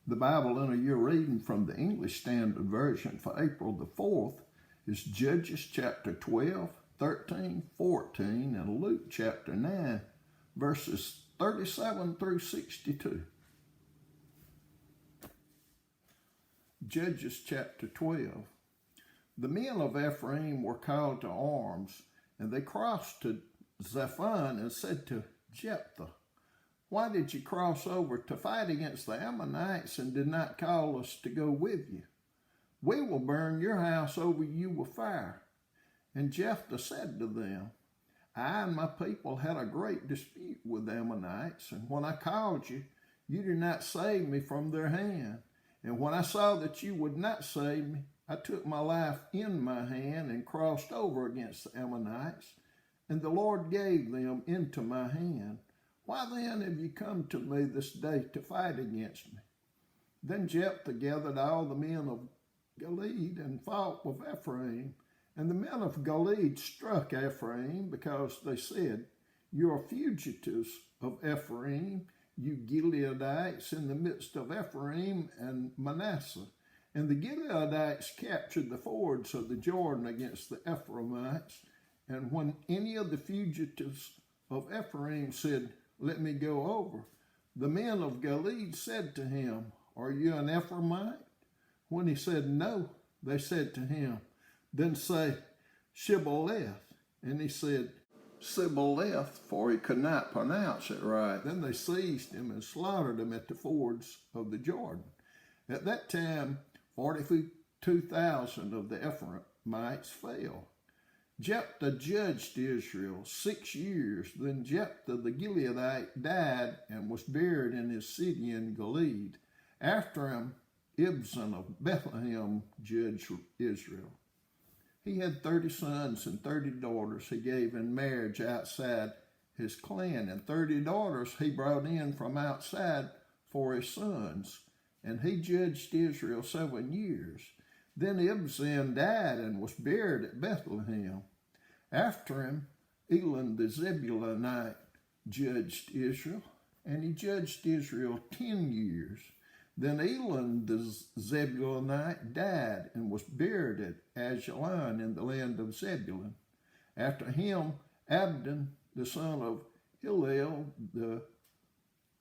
The Bible in your reading from the English Standard Version for April the 4th is Judges chapter 12, 13, 14, and Luke chapter 9, verses 37 through 62. Judges chapter 12. The men of Ephraim were called to arms, and they crossed to Zephon and said to Jephthah, "Why did you cross over to fight against the Ammonites and did not call us to go with you? We will burn your house over you with fire." And Jephthah said to them, "I and my people had a great dispute with the Ammonites, and when I called you, you did not save me from their hand. And when I saw that you would not save me, I took my life in my hand and crossed over against the Ammonites, and the Lord gave them into my hand. Why then have you come to me this day to fight against me?" Then Jephthah gathered all the men of Gilead and fought with Ephraim. And the men of Gilead struck Ephraim because they said, "You are fugitives of Ephraim, you Gileadites, in the midst of Ephraim and Manasseh." And the Gileadites captured the fords of the Jordan against the Ephraimites. And when any of the fugitives of Ephraim said, "Let me go over," the men of Gilead said to him, "Are you an Ephraimite?" When he said no, they said to him, "Then say Shibboleth." And he said Sibboleth, for he could not pronounce it right. Then they seized him and slaughtered him at the fords of the Jordan. At that time, 42,000 of the Ephraimites fell. Jephthah judged Israel 6 years. Then Jephthah the Gileadite died and was buried in his city in Gilead. After him, Ibzan of Bethlehem judged Israel. He had 30 sons and 30 daughters he gave in marriage outside his clan, and 30 daughters he brought in from outside for his sons. And he judged Israel 7 years. Then Ibzan died and was buried at Bethlehem. After him, Elon the Zebulunite judged Israel, and he judged Israel 10 years. Then Elon the Zebulunite died and was buried at Ajalon in the land of Zebulun. After him, Abdon, the son of Hillel the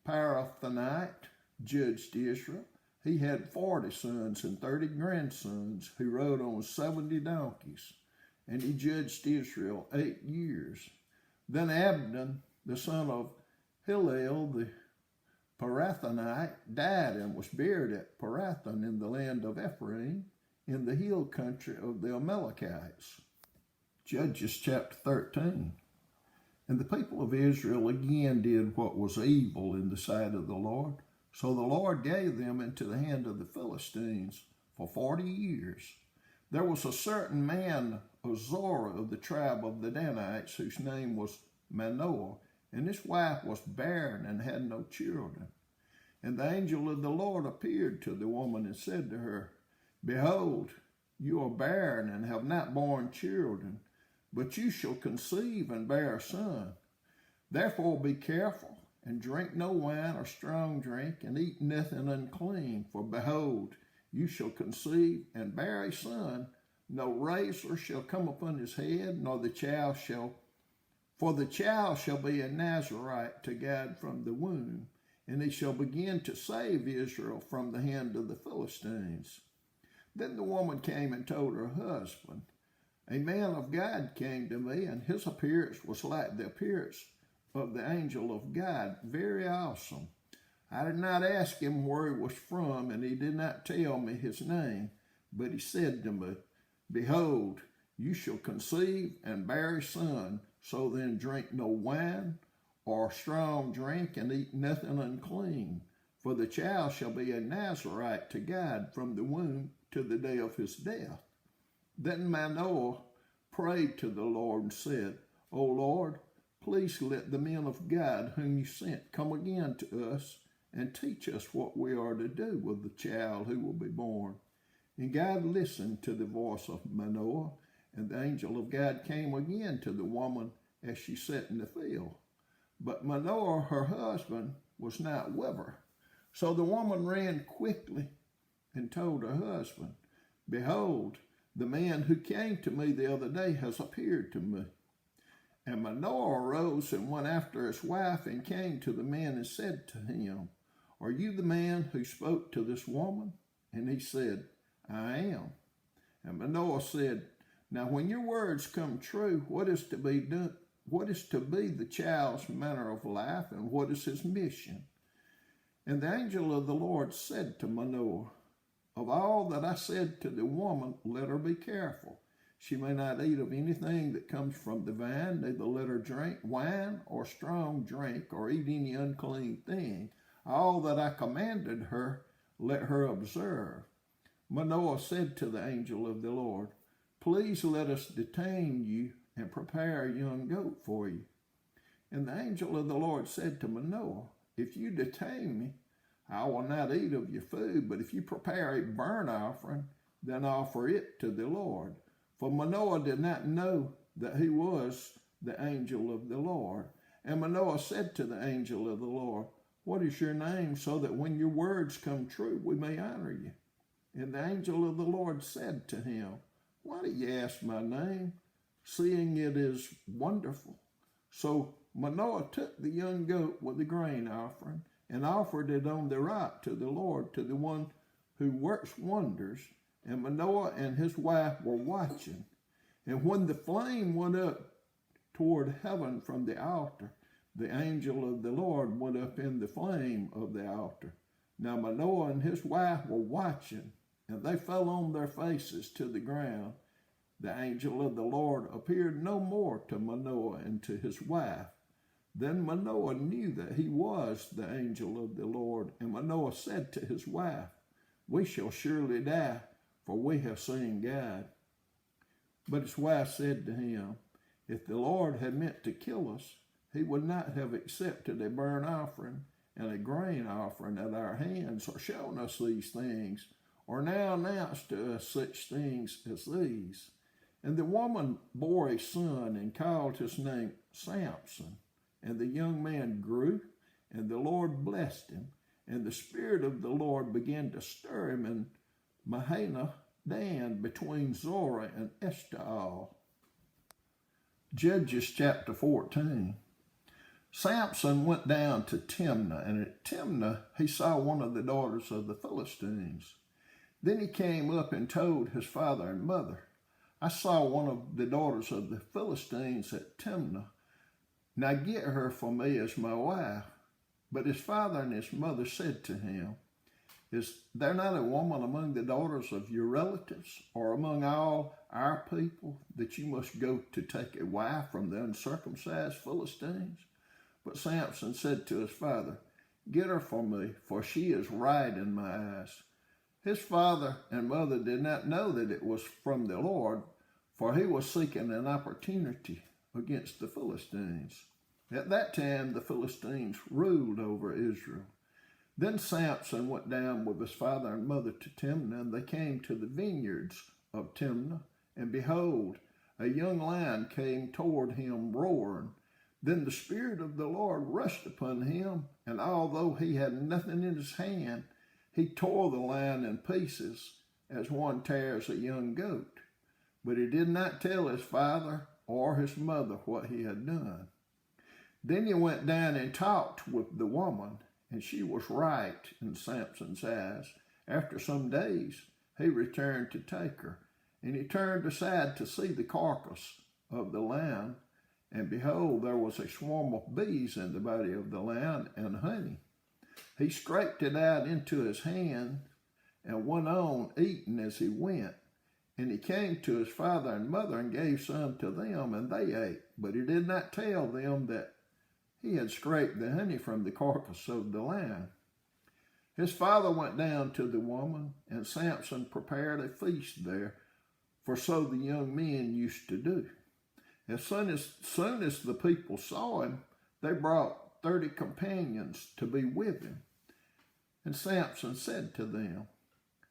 Parathonite, judged Israel. He had 40 sons and 30 grandsons who rode on 70 donkeys, and he judged Israel 8 years. Then Abdon, the son of Hillel the Parathonite, died and was buried at Parathon in the land of Ephraim, in the hill country of the Amalekites. Judges chapter 13. And the people of Israel again did what was evil in the sight of the Lord. So the Lord gave them into the hand of the Philistines for 40 years. There was a certain man of Zorah of the tribe of the Danites, whose name was Manoah, and his wife was barren and had no children. And the angel of the Lord appeared to the woman and said to her, "Behold, you are barren and have not borne children, but you shall conceive and bear a son. Therefore be careful, and drink no wine or strong drink, and eat nothing unclean. For behold, you shall conceive and bear a son. No razor shall come upon his head, nor the child shall. For the child shall be a Nazarite to God from the womb, and he shall begin to save Israel from the hand of the Philistines." Then the woman came and told her husband, "A man of God came to me, and his appearance was like the appearance of the angel of God, very awesome. I did not ask him where he was from, and he did not tell me his name, but he said to me, 'Behold, you shall conceive and bear a son, so then drink no wine or strong drink, and eat nothing unclean. For the child shall be a Nazarite to God from the womb to the day of his death.' Then Manoah prayed to the Lord and said, 'O Lord, please let the men of God whom you sent come again to us and teach us what we are to do with the child who will be born.' And God listened to the voice of Manoah, and the angel of God came again to the woman as she sat in the field. But Manoah, her husband, was not with her, So the woman ran quickly and told her husband, "Behold, the man who came to me the other day has appeared to me." And Manoah arose and went after his wife and came to the man and said to him, "Are you the man who spoke to this woman?" And he said, "I am." And Manoah said, "Now when your words come true, what is to be done? What is to be the child's manner of life, and what is his mission?" And the angel of the Lord said to Manoah, "Of all that I said to the woman, let her be careful. She may not eat of anything that comes from the vine, neither let her drink wine or strong drink, or eat any unclean thing. All that I commanded her, let her observe." Manoah said to the angel of the Lord, "Please let us detain you and prepare a young goat for you." And the angel of the Lord said to Manoah, "If you detain me, I will not eat of your food, but if you prepare a burnt offering, then offer it to the Lord." For Manoah did not know that he was the angel of the Lord. And Manoah said to the angel of the Lord, "What is your name, so that when your words come true, we may honor you?" And the angel of the Lord said to him, "Why do you ask my name, seeing it is wonderful?" So Manoah took the young goat with the grain offering and offered it on the rock to the Lord, to the one who works wonders. And Manoah and his wife were watching. And when the flame went up toward heaven from the altar, the angel of the Lord went up in the flame of the altar. Now Manoah and his wife were watching, and they fell on their faces to the ground. The angel of the Lord appeared no more to Manoah and to his wife. Then Manoah knew that he was the angel of the Lord, and Manoah said to his wife, "We shall surely die, for we have seen God." But his wife said to him, "If the Lord had meant to kill us, he would not have accepted a burnt offering and a grain offering at our hands, or shown us these things, or now announced to us such things as these." And the woman bore a son and called his name Samson. And the young man grew, and the Lord blessed him. And the Spirit of the Lord began to stir him in Mahaneh Dan, between Zorah and Eshtaol. Judges chapter 14. Samson went down to Timnah, and at Timnah he saw one of the daughters of the Philistines. Then he came up and told his father and mother, "I saw one of the daughters of the Philistines at Timnah. Now get her for me as my wife." But his father and his mother said to him, "Is there not a woman among the daughters of your relatives, or among all our people, that you must go to take a wife from the uncircumcised Philistines?" But Samson said to his father, "Get her for me, for she is right in my eyes." His father and mother did not know that it was from the Lord, for he was seeking an opportunity against the Philistines. At that time the Philistines ruled over Israel. Then Samson went down with his father and mother to Timnah, and they came to the vineyards of Timnah, and behold, a young lion came toward him roaring. Then the Spirit of the Lord rushed upon him, and although he had nothing in his hand, he tore the lion in pieces as one tears a young goat. But he did not tell his father or his mother what he had done. Then he went down and talked with the woman, and she was right in Samson's eyes. After some days, he returned to take her, and he turned aside to see the carcass of the lion, and behold, there was a swarm of bees in the body of the lion and honey. He scraped it out into his hand and went on eating as he went. And he came to his father and mother and gave some to them, and they ate. But he did not tell them that he had scraped the honey from the carcass of the lion. His father went down to the woman, and Samson prepared a feast there, for so the young men used to do. As soon as the people saw him, they brought 30 companions to be with him. And Samson said to them,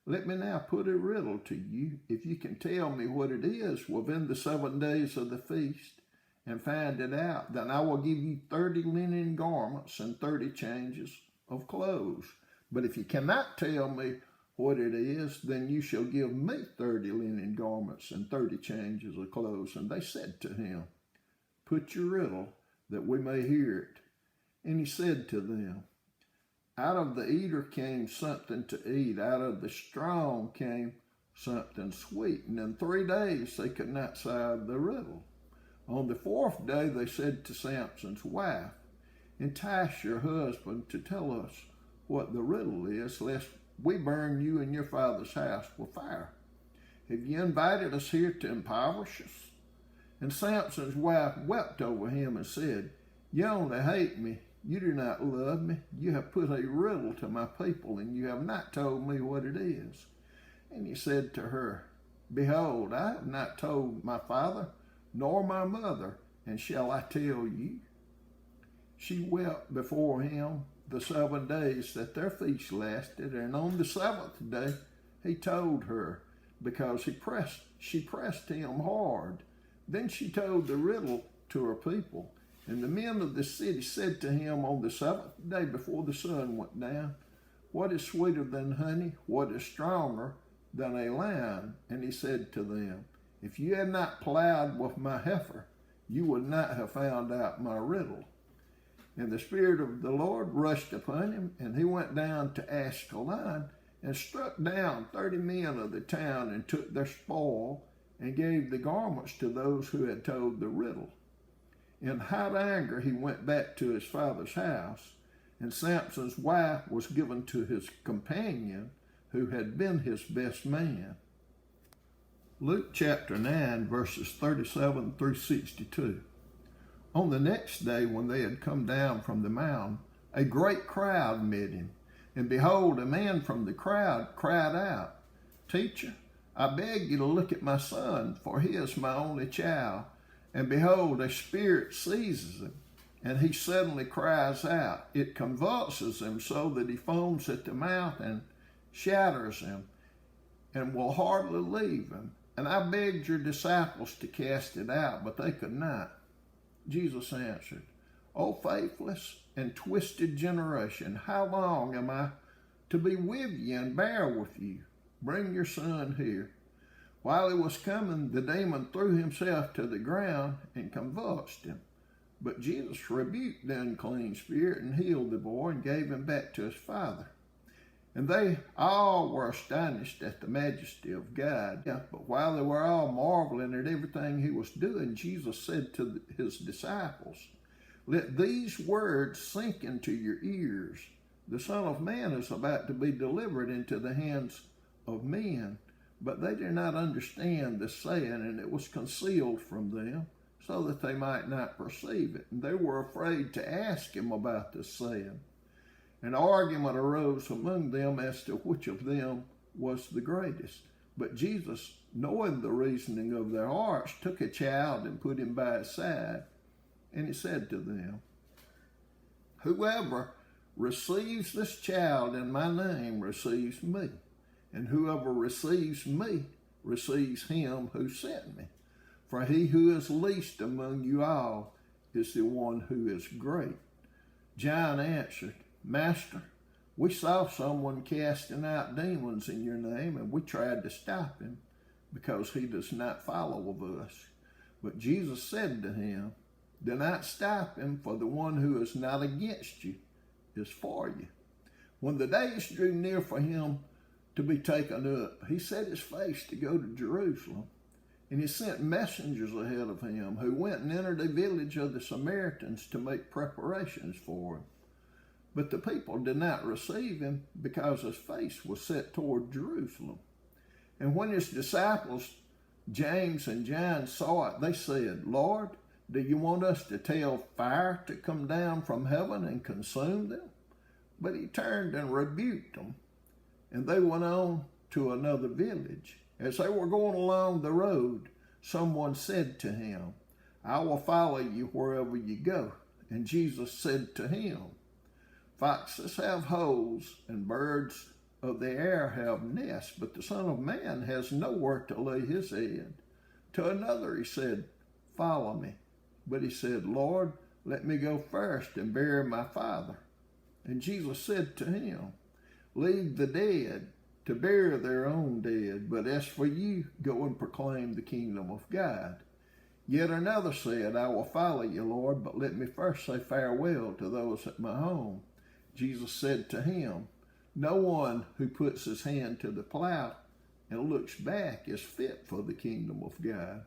"Let me now put a riddle to you. If you can tell me what it is within the 7 days of the feast, and find it out, then I will give you 30 linen garments and 30 changes of clothes." But if you cannot tell me what it is, then you shall give me 30 linen garments and 30 changes of clothes. And they said to him, Put your riddle, that we may hear it. And he said to them, Out of the eater came something to eat, out of the strong came something sweet. And in 3 days they could not solve the riddle. On the 4th day they said to Samson's wife, Entice your husband to tell us what the riddle is, lest we burn you and your father's house with fire. Have you invited us here to impoverish us? And Samson's wife wept over him and said, You only hate me. You do not love me. You have put a riddle to my people, and you have not told me what it is. And he said to her, Behold, I have not told my father, nor my mother, and shall I tell you? She wept before him the 7 days that their feast lasted, and on the 7th day he told her, because she pressed him hard. Then she told the riddle to her people. And the men of the city said to him on the 7th day before the sun went down, What is sweeter than honey? What is stronger than a lion? And he said to them, If you had not plowed with my heifer, you would not have found out my riddle. And the Spirit of the Lord rushed upon him, and he went down to Ashkelon, and struck down 30 men of the town, and took their spoil, and gave the garments to those who had told the riddle. In hot anger he went back to his father's house, and Samson's wife was given to his companion, who had been his best man. Luke chapter 9, verses 37 through 62. On the next day, when they had come down from the mountain, a great crowd met him. And behold, a man from the crowd cried out, Teacher, I beg you to look at my son, for he is my only child. And behold, a spirit seizes him, and he suddenly cries out. It convulses him so that he foams at the mouth and shatters him, and will hardly leave him. And I begged your disciples to cast it out, but they could not. Jesus answered, O faithless and twisted generation, how long am I to be with you and bear with you? Bring your son here. While he was coming, the demon threw himself to the ground and convulsed him. But Jesus rebuked the unclean spirit and healed the boy and gave him back to his father. And they all were astonished at the majesty of God. But while they were all marveling at everything he was doing, Jesus said to his disciples, Let these words sink into your ears. The Son of Man is about to be delivered into the hands of men. But they did not understand this saying, and it was concealed from them, so that they might not perceive it. And they were afraid to ask him about this saying. An argument arose among them as to which of them was the greatest. But Jesus, knowing the reasoning of their hearts, took a child and put him by his side. And he said to them, Whoever receives this child in my name receives me. And whoever receives me receives him who sent me. For he who is least among you all is the one who is great. John answered, Master, we saw someone casting out demons in your name, and we tried to stop him, because he does not follow of us. But Jesus said to him, Do not stop him, for the one who is not against you is for you. When the days drew near for him to be taken up, he set his face to go to Jerusalem. And he sent messengers ahead of him, who went and entered a village of the Samaritans to make preparations for him. But the people did not receive him, because his face was set toward Jerusalem. And when his disciples, James and John, saw it, they said, Lord, do you want us to tell fire to come down from heaven and consume them? But he turned and rebuked them, and they went on to another village. As they were going along the road, someone said to him, I will follow you wherever you go. And Jesus said to him, Foxes have holes, and birds of the air have nests, but the Son of Man has nowhere to lay his head. To another he said, Follow me. But he said, Lord, let me go first and bury my father. And Jesus said to him, leave the dead to bury their own dead. But as for you, go and proclaim the kingdom of God. Yet another said, I will follow you, Lord, but let me first say farewell to those at my home. Jesus said to him, no one who puts his hand to the plow and looks back is fit for the kingdom of God.